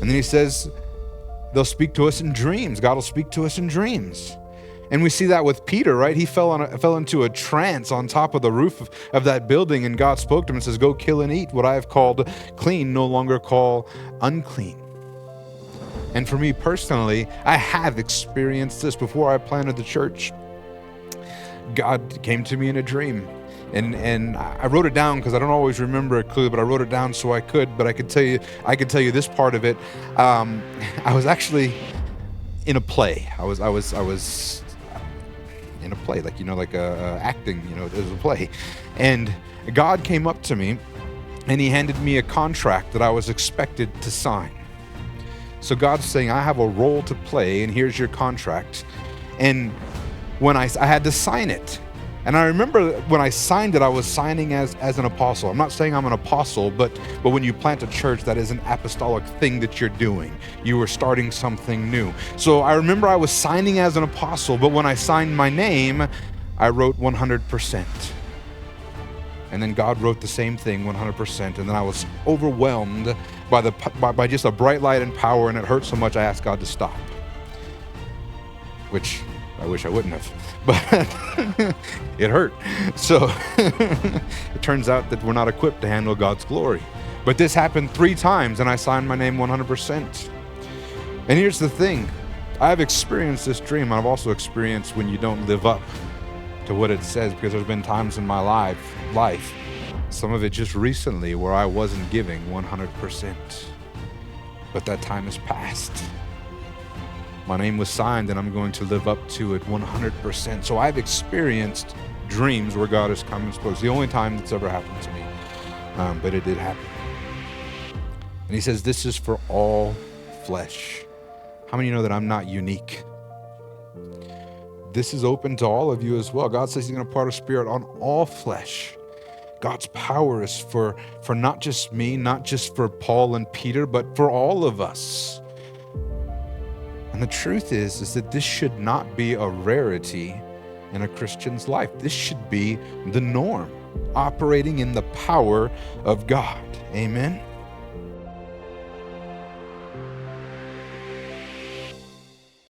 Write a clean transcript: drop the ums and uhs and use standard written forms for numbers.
And then he says, they'll speak to us in dreams. God will speak to us in dreams. And we see that with Peter, right? He fell into a trance on top of the roof of that building, and God spoke to him and says, go kill and eat. What I have called clean, no longer call unclean. And for me personally, I have experienced this. Before I planted the church, God came to me in a dream. And I wrote it down because I don't always remember it clearly, but I wrote it down so I could. But I could tell you this part of it. I was actually in a play. I was in a play, like acting. It was a play, and God came up to me, and He handed me a contract that I was expected to sign. So God's saying, I have a role to play, and here's your contract. And when I had to sign it. And I remember when I signed it, I was signing as an apostle. I'm not saying I'm an apostle, but when you plant a church, that is an apostolic thing that you're doing. You were starting something new. So I remember I was signing as an apostle, but when I signed my name, I wrote 100%. And then God wrote the same thing, 100%. And then I was overwhelmed by just a bright light and power, and it hurt so much I asked God to stop. Which I wish I wouldn't have, but it hurt. So it turns out that we're not equipped to handle God's glory. But this happened 3 times, and I signed my name 100%. And here's the thing. I've experienced this dream. I've also experienced when you don't live up to what it says, because there's been times in my life, some of it just recently, where I wasn't giving 100%. But that time has passed. My name was signed, and I'm going to live up to it 100%. So I've experienced dreams where God has come and spoken. It's the only time that's ever happened to me, but it did happen. And He says, this is for all flesh. How many of you know that I'm not unique? This is open to all of you as well. God says He's going to pour His Spirit on all flesh. God's power is for not just me, not just for Paul and Peter, but for all of us. And the truth is that this should not be a rarity in a Christian's life. This should be the norm, operating in the power of God. Amen.